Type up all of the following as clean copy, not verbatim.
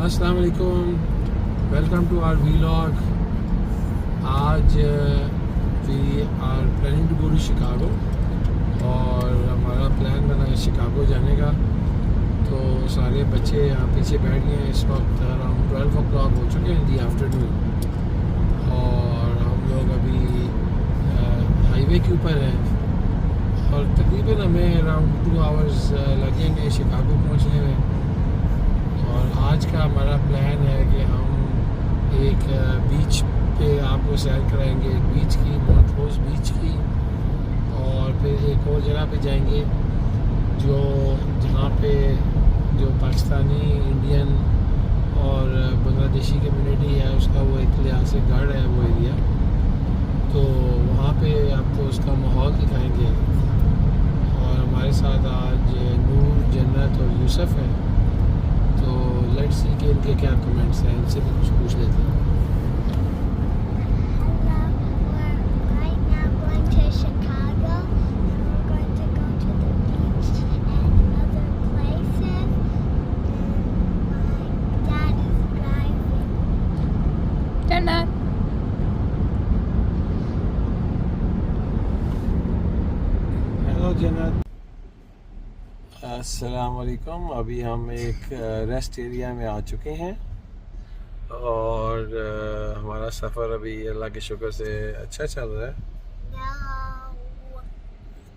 अस्सलाम वालेकुम, welcome to our vlog. आज we are planning to go to Chicago और हमारा प्लान बना है शिकागो जाने का। तो सारे बच्चे यहाँ पीछे बैठ गए हैं। इस वक्त अराउंड 12 o'clock हो चुके हैं दी आफ्टरनून और हम लोग अभी हाईवे के ऊपर हैं और तकरीबन हमें अराउंड 2 hours लगेंगे शिकागो पहुँचने में। और आज का हमारा प्लान है कि हम एक बीच पे आपको सैर कराएंगे, एक बीच की, मोंट्रोज बीच की, और फिर एक और जगह पे जाएंगे जहाँ पे जो पाकिस्तानी, इंडियन और बांग्लादेशी कम्युनिटी है उसका वो एक लिहाज से गढ़ है वो एरिया। तो वहाँ पे आपको उसका माहौल दिखाएंगे। और हमारे साथ आज नूर, जन्नत और यूसुफ है। तो लेट्स सी कि इनके क्या कमेंट्स हैं, इनसे भी कुछ पूछ लेते हैं। हेलो जन्नत, अस्सलाम वालेकुम। अभी हम एक रेस्ट एरिया में आ चुके हैं और हमारा सफ़र अभी अल्लाह के शुक्र से अच्छा चल रहा है।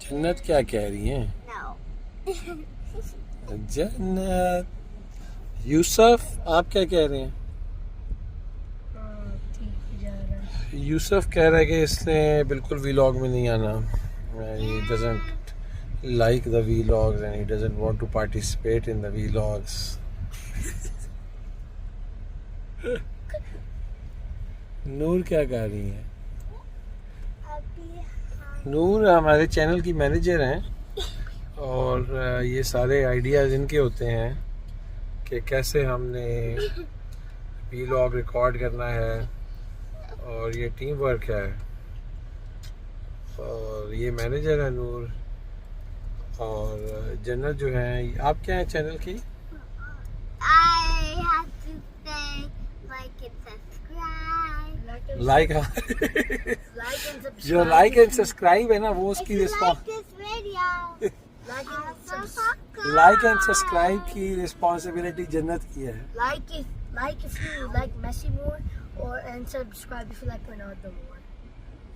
जन्नत क्या कह रही हैं? जन्नत, यूसुफ आप क्या कह रहे हैं? यूसुफ कह रहा है कि इसने बिल्कुल व्लॉग में नहीं आना। He doesn't like the vlogs and he doesn't want to participate in the vlogs. नूर क्या कर रही है? नूर हमारे चैनल की मैनेजर हैं और ये सारे आइडियाज़ इनके होते हैं कि कैसे हमने व्लॉग रिकॉर्ड करना है और ये टीम वर्क है। और ये मैनेजर है नूर। और जन्नत जो है, आप क्या है चैनल की? लाइक जो लाइक एंड सब्सक्राइब है ना वो उसकी लाइक एंड सब्सक्राइब की रिस्पॉन्सिबिलिटी जन्नत की है। Like if you like Messi more, and subscribe if you like Ronaldo more.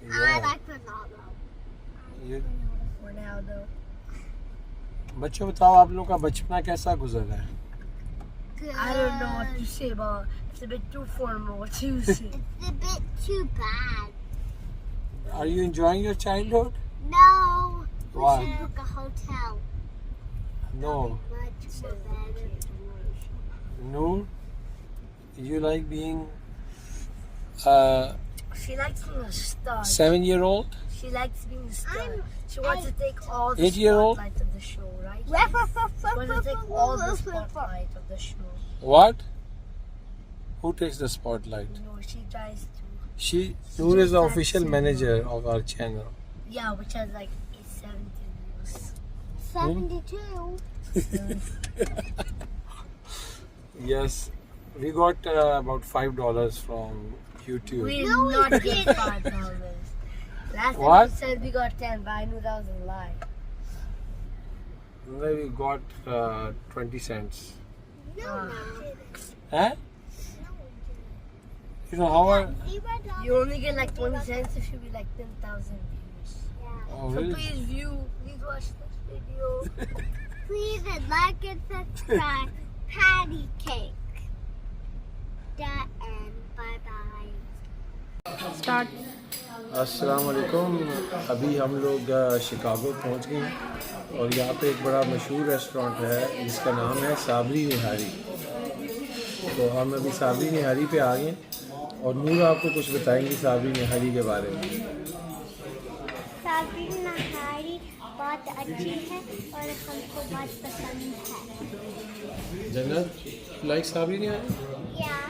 I like Ronaldo. Ronaldo. बच्चों बताओ, आप लोगों का बचपना कैसा गुजरा है? I don't know what to say, but it's a bit too formal. Too soon. It's a bit too bad. Are you enjoying your childhood? No. Why? We should book a hotel. No. Noor, you like being She likes being a star. 7-year-old? She likes being a star. She wants to take all the 8-year-old? spotlight of the show, right? She wants to take all the spotlight of the show. What? Who takes the spotlight? No, she tries to. Noor is the official manager of our channel. Yeah, which has like 70 views. 72? Yes, we got about $5 from YouTube. We did not get $5. Last time What? you said we got 10, but I knew that was a lie. Then we got 20 cents. No, Huh? You know how you only get like 20 cents if you be like 10,000 views. Oh, So really? please watch this video. Please like and subscribe. Patty cake. And bye bye. Start. अस्सलाम वालेकुम। अभी हम लोग Chicago पहुंच गए हैं और यहाँ पे एक बड़ा मशहूर रेस्टोरेंट है जिसका नाम है साबरी निहारी। तो हम अभी साबरी निहारी पे आ गए और नूर आपको कुछ बताएंगी साबरी निहारी के बारे में। साबरी निहारी बहुत अच्छी है और हमको बहुत पसंद है। जन्नत, like Sabri nihari? Yeah.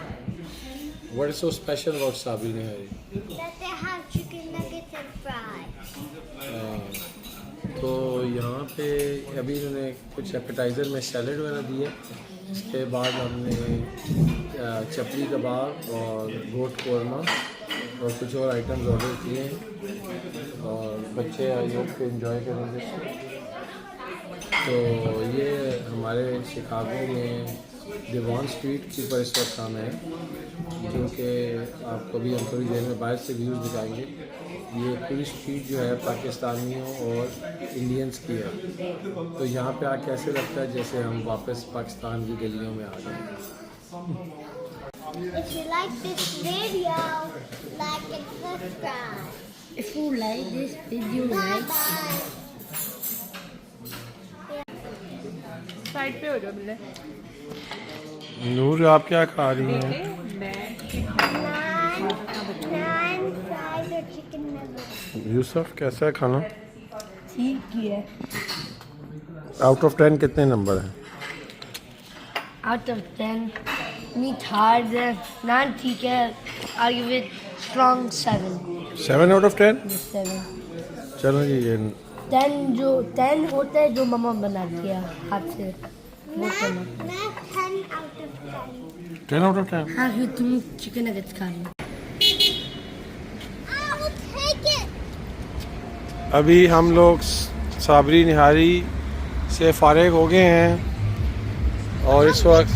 What is so special about Sabri nihari? That they have chicken nuggets and fries. तो यहाँ पे अभी इन्होंने कुछ एपेटाइज़र में सैलड वगैरह दिए इसके बाद हमने चपली कबाब और गोट कौरमा और कुछ और आइटम्स ऑर्डर किए हैं और बच्चे आई होप को एंजॉय करेंगे। तो ये हमारे शिकागो में डिवॉन स्ट्रीट के ऊपर इस वक्त हम हैं, जो कि आपको भी हम थोड़ी देर में बाहर से व्यूज़ दिखाएंगे। ये पूरी स्ट्रीट जो है पाकिस्तानियों और इंडियंस की है, तो यहाँ पे आके ऐसे लगता है जैसे हम वापस पाकिस्तान की गलियों में आ गए। If you like this video, like and subscribe. If you like this video, like. Side पे हो जाओ बिल्ले। नूर आप क्या खा रही हैं? Naan fries or chicken nuggets. Yusuf कैसा है खाना? ठीक ही है। आउट ऑफ 10 कितने नंबर हैं? Out of 10, meat hard है, naan ठीक है, I'll give it strong 7. 7 out of 10? 7. चलो जी ये 10 होता है जो मम्मा बनाती है हाथ से, वो करना। मैं 10 out of 10. 10 out of 10? हाँ क्यों तुम चिकन नगेट्स खा रहे हो। I will take it. अभी हम लोग साबरी निहारी से फारिग हो गए हैं और इस वक्त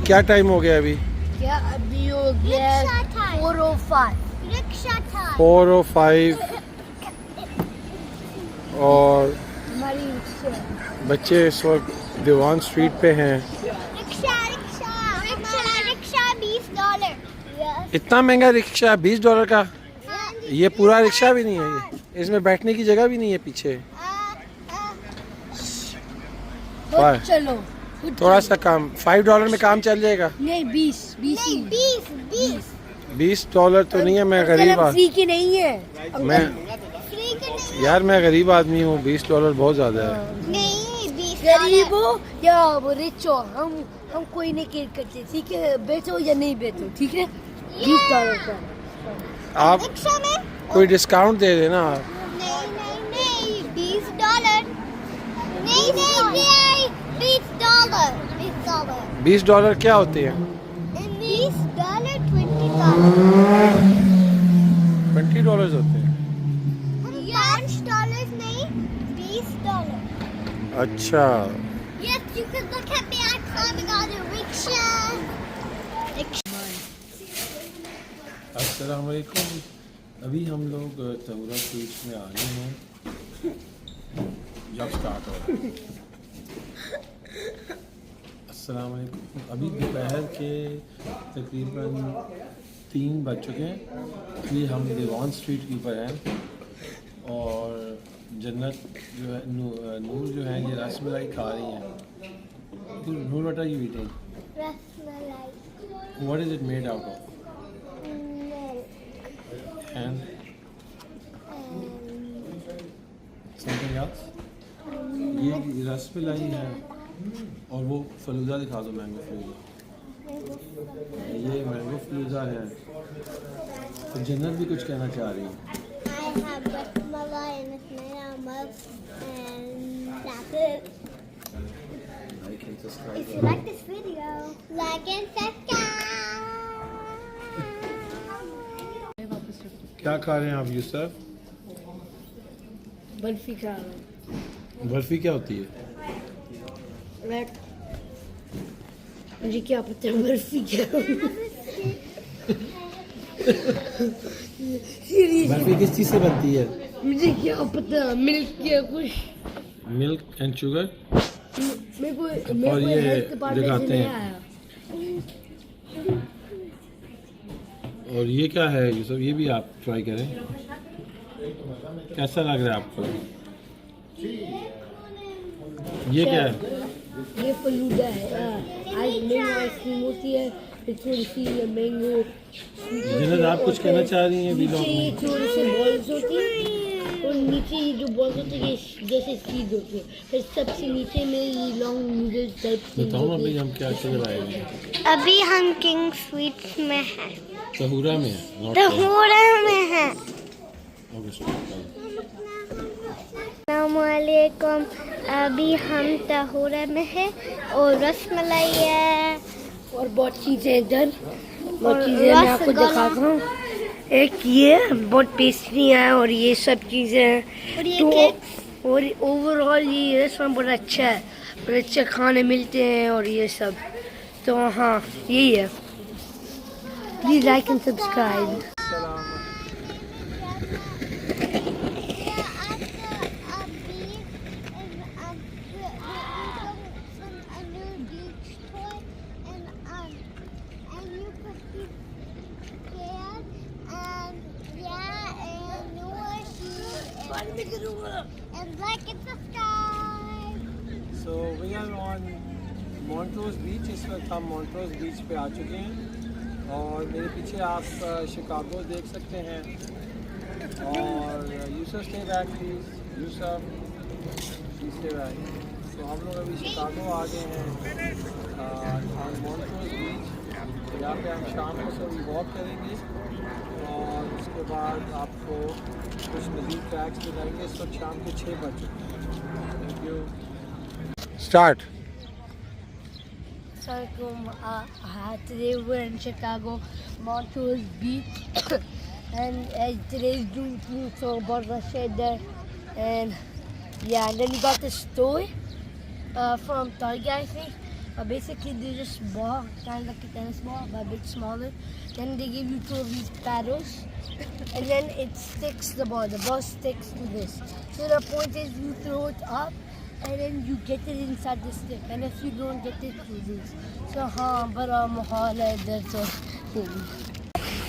क्या टाइम हो गया अभी? क्या अभी हो गया Rickshaw time. 4:05। Rickshaw time. 4:05 और हमारी रिक्शा बच्चे इस वक्त दीवान स्ट्रीट पे हैं। रिक्शा $20. Yes. इतना महंगा रिक्शा $20 का? ये पूरा रिक्शा भी नहीं है, ये इसमें बैठने की जगह भी नहीं है पीछे। खुद चलो खुद थोड़ा चलो। सा काम, $5 में काम चल जाएगा? नहीं 20 नहीं, 20. $20 तो नहीं है, मैं गरीब फ्री की नहीं है मैं फ्री के नहीं. यार मैं गरीब आदमी हूँ, $20 बहुत ज़्यादा है। नहीं, $20. गरीब हो या वो रिच हो, हम कोई नहीं केयर करते, ठीक है? बेचो या नहीं बेचो, ठीक है? $20 का आप रिक्शा में? कोई डिस्काउंट दे देना आप। नहीं, $20. नहीं, $20. $20 क्या होते हैं? $20, $20 होते हैं। $5 नहीं, $20. अच्छा, Yes, you can look at me. I'm climbing on a rickshaw. अस्सलाम वालेकुम। अभी हम लोग तहुरा स्ट्रीट में आ गए हैं, जब स्टार्ट हो रहा है। अस्सलाम वालेकुम। अभी दोपहर के तकरीबन 3 बज चुके हैं। अभी हम दीवान स्ट्रीट के ऊपर हैं और जन्नत जो है नूर जो है ये रसमलाई खा रही हैं। Noor what are you eating? Rasmalai. What is it made out of? Milk. And something else? ये रसमलाई है और वो फलूदा दिखा दो, मैंगो फलूदा। ये मैंगो फलूदा है। तो जन्नत भी कुछ कहना चाह रही है। I have rasmalai and it's made out of milk, and that's it. Like and subscribe. If you like this video, like and subscribe. क्या खा रहे हैं आप यूसुफ? बर्फी खा रहा हूँ। बर्फी क्या होती है? मुझे क्या पता बर्फी क्या बर्फी किस चीज़ से बनती है? मुझे क्या पता, मिल्क क्या कुछ। मिल्क एंड शुगर मेरे को और ये हेल्थ डिपार्टमेंट से दिखाते नहीं हैं। आया। और ये क्या है यूसुफ? ये भी आप ट्राई करें, कैसा लग रहा है आपको? ये क्या है? ये फलूदा है। आज मैंगो आइसक्रीम होती है, फिर थोड़ी सी मैंगो। जन्नत आप कुछ कहना चाह रही हैं? नीचे ये थोड़ी सी बॉल्स होती है और नीचे ये जो बॉल्स होती है ये जैसे सीड होती है, फिर सबसे नीचे में ये लॉन्ग नूडल्स टाइप की बताओ ना अभी हम क्या चल रहा है? अभी हम किंग स्वीट्स में हैं। तहुरा में है, नॉट तहुरा में हैं। ओके। अस्सलाम अस्सलामुअलैकुम। अभी हम ताहुरा में हैं और रसमलाई है और बहुत चीज़ें इधर, बहुत और चीज़ें मैं आपको रसगुल्ला। दिखाता हूँ। एक ये बहुत पेस्ट्रियाँ हैं और ये सब चीज़ें हैं। और ये तो केक। और ओवरऑल ये रेस्टोरेंट बहुत अच्छा है, बहुत अच्छे खाने मिलते हैं और ये सब। तो हाँ, यही है। Please like and subscribe. And like and subscribe. So we are on Montrose Beach. इस वक्त हम Montrose Beach पे आ चुके हैं और मेरे पीछे आप शिकागो देख सकते हैं। और Yusuf stay back please, Yusuf stay back. तो हम लोग अभी शिकागो आ गए हैं ऑन Montrose Beach। यहाँ पे हम शाम को थोड़ी वॉक करेंगे और उसके बाद आपको कुछ मज़ीद ट्रैक्स दिखाएंगे। इस वक्त शाम के 6 बज चुके हैं। Thank you. Start. Today we're in Chicago, Montrose Beach, and today is June 2, so about to shade there, and yeah, and then you got this toy from Target, I think. Basically, they're just ball, kind of like a tennis ball, but a bit smaller. Then they give you 2 of these paddles, and then it sticks the ball. The ball sticks to this. So the point is, you throw it up, and then you get it inside the stick. And if you don't get it, you lose. So, that's a thing.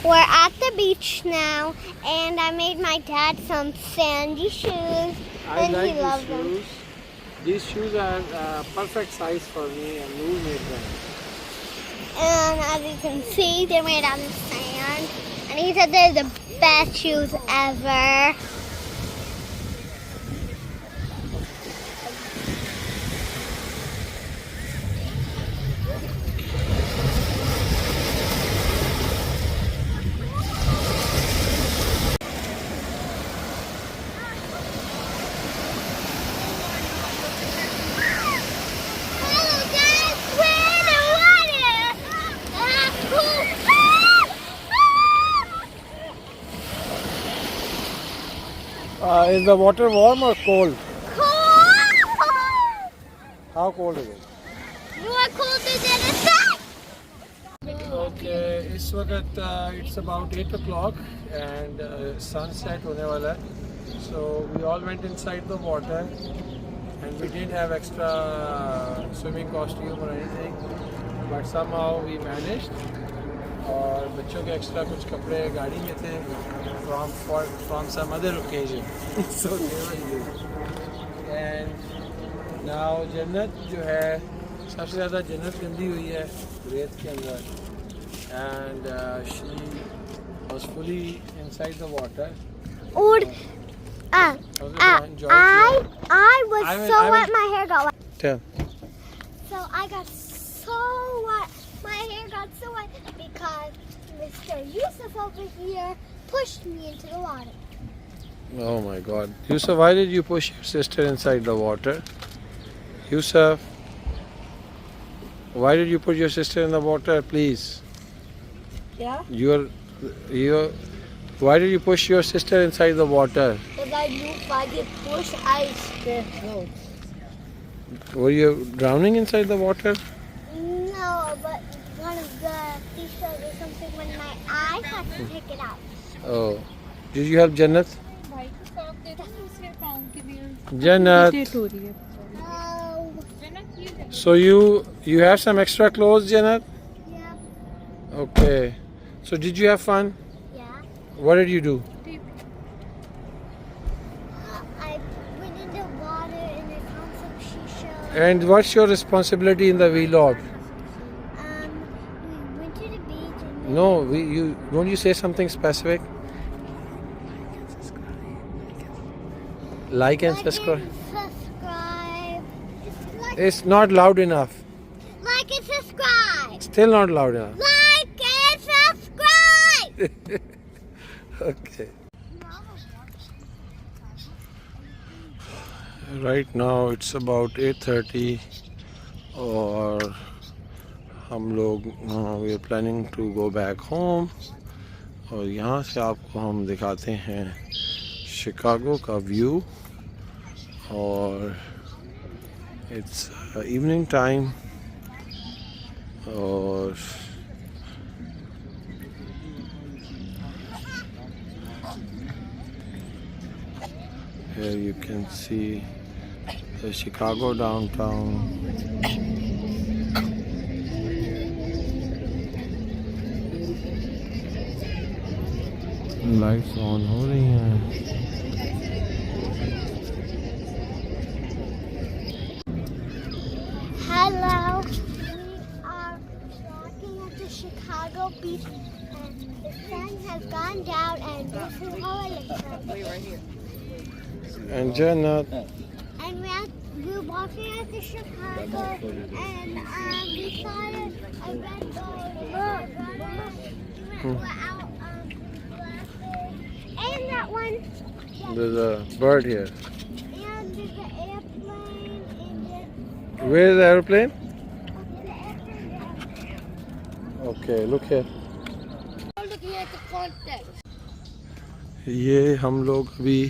We're at the beach now, and I made my dad some sandy shoes, and he loves them. These shoes are perfect size for me, and Noor made them. And as you can see, they're made out of sand, and he said they're the best shoes ever. Is the water warm or cold? Cold! How cold is it? More colder than a sun! Okay, इस वक्त it's about 8 o'clock and sunset होने वाला है. So we all went inside the water and we didn't have extra swimming costume or anything, but somehow we managed. और बच्चों के extra कुछ कपड़े गाड़ी में थे from some other occasion. So they were used. And now जन्नत जो है सबसे ज़्यादा जन्नत गंदी हुई है रेत के अंदर, and she was fully inside the water. Or, I was so wet, my hair got wet. Tell. So I got so wet. My hair got so wet because Mr. Yusuf over here pushed me into the water. Oh my God. Yusuf, why did you push your sister inside the water? Yusuf, why did you put your sister in the water? Please. Yeah? Why did you push your sister inside the water? Because I knew if I get pushed, I still float. Were you drowning inside the water? No, but one of the teachers or something when my eye had to take it out. Oh. Did you help Jannat? Jannat. Oh, So you have some extra clothes, Jannat? yeah, Okay. So did you have fun? yeah. What did you do? I went in the water and I found some shisha. And what's your responsibility in the vlog? We went to the beach and No, don't you say something specific? Like and subscribe. subscribe. Like, It's not loud enough. like and subscribe. Still not loud enough. Like and subscribe. Okay. Right now it's about 8:30 और हम लोग we are planning to go back home और यहाँ से आपको हम दिखाते हैं शिकागो का व्यू और it's evening time और here you can see the Chicago downtown. Lights on हो रही हैं. Hello. We are walking at the Chicago beach and the sun has gone down and this is how it looks like. And Jannat. And we're walking at the Chicago and we saw a red dog. And that one. There's a bird here. And there's an airplane and then Where is the airplane? the airplane. Okay, look here. Looking at the context. ये हम लोग अभी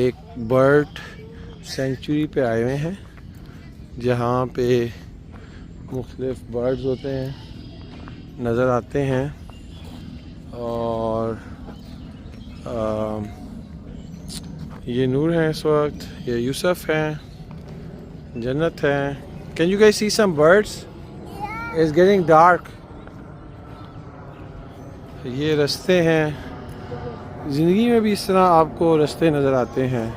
एक bird sanctuary पे आए हुए हैं जहाँ पे मुख्तलिफ बर्ड्स होते हैं नज़र आते हैं और ये नूर है इस वक्त, ये यूसुफ हैं, जन्नत हैं. Can you guys see some birds? It's getting dark. ये रास्ते हैं. ज़िंदगी में भी इस तरह आपको रास्ते नज़र आते हैं.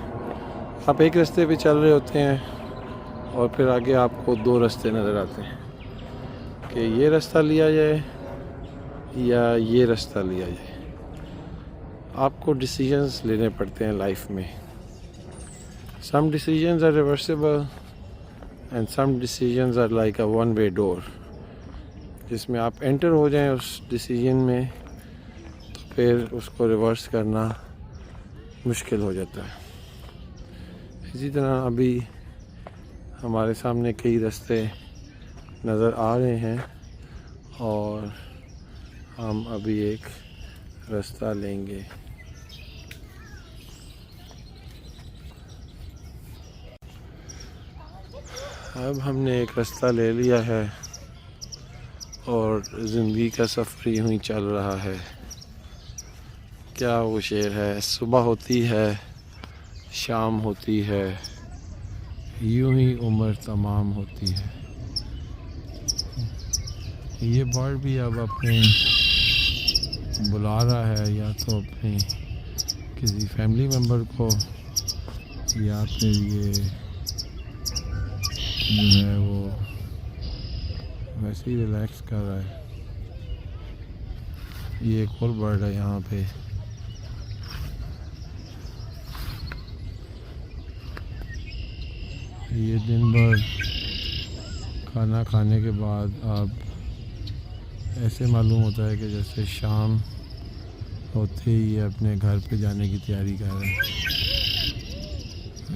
आप एक रास्ते पे चल रहे होते हैं और फिर आगे आपको दो रास्ते नज़र आते हैं कि ये रास्ता लिया जाए या ये रास्ता लिया जाए. आपको डिसीजंस लेने पड़ते हैं लाइफ में. Some decisions are reversible and some decisions are like a one way door, जिसमें आप एंटर हो जाएं उस डिसीजन में तो फिर उसको रिवर्स करना मुश्किल हो जाता है. इसी तरह अभी हमारे सामने कई रास्ते नज़र आ रहे हैं और हम अभी एक रास्ता लेंगे. अब हमने एक रास्ता ले लिया है और ज़िंदगी का सफ़र यूँ ही चल रहा है. क्या वो शेर है, सुबह होती है शाम होती है यूँ ही उम्र तमाम होती है. ये बर्ड भी अब अपने बुला रहा है या तो अपने किसी फैमिली मेम्बर को या फिर ये जो है वो वैसे ही रिलैक्स कर रहा है. ये एक और बर्ड है यहाँ पे. ये दिन भर खाना खाने के बाद आप ऐसे मालूम होता है कि जैसे शाम होते ही ये अपने घर पे जाने की तैयारी कर रहे हैं.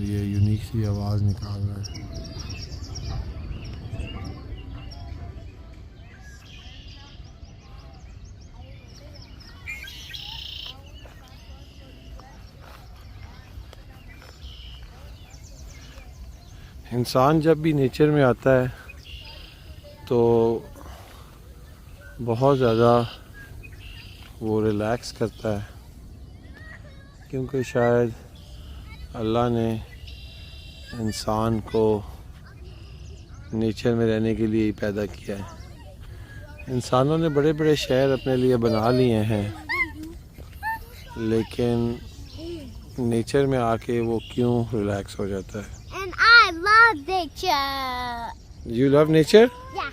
ये यूनिक सी आवाज़ निकाल रहा है. इंसान जब भी नेचर में आता है तो बहुत ज़्यादा वो रिलैक्स करता है, क्योंकि शायद अल्लाह ने इंसान को नेचर में रहने के लिए ही पैदा किया है. इंसानों ने बड़े बड़े शहर अपने लिए बना लिए हैं, लेकिन नेचर में आके वो क्यों रिलैक्स हो जाता है. And I love nature. You love nature? Yeah.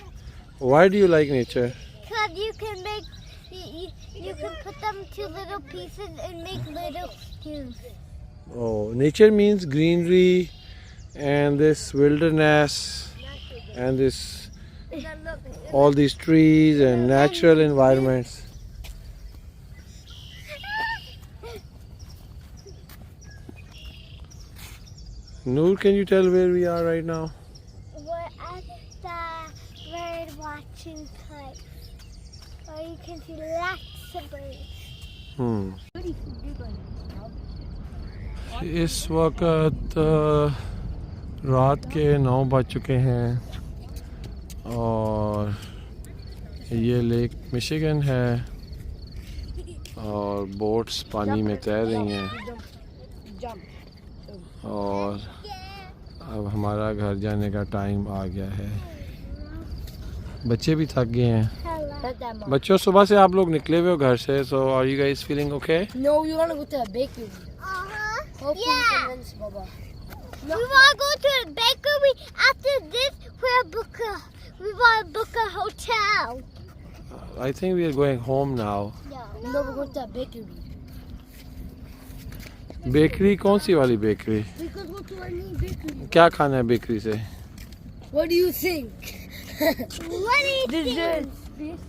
Why do you like nature? Because you can make, you can put them to little pieces and make little stews. Oh, nature means greenery and this wilderness and this all these trees and natural environments. Noor, can you tell where we are right now? We're at the bird watching place. Or you can see lots of birds. इस वक्त रात के 9 बज चुके हैं और ये lake Michigan है और बोट्स पानी में तैर रही हैं और अब हमारा घर जाने का टाइम आ गया है। बच्चे भी थक गए हैं। Hello. बच्चों, सुबह से आप लोग निकले हुए हो घर से, so are you guys feeling okay? No, we want to go to a bakery. Hopefully Yeah. we convince Baba. We want to go to the bakery. After this, we want to book a hotel. I think we are going home now. No, we're going to a bakery. Bakery? कौन सी वाली bakery? We could go to any bakery. क्या खाना है bakery से? What do you think? What do you think? Desserts.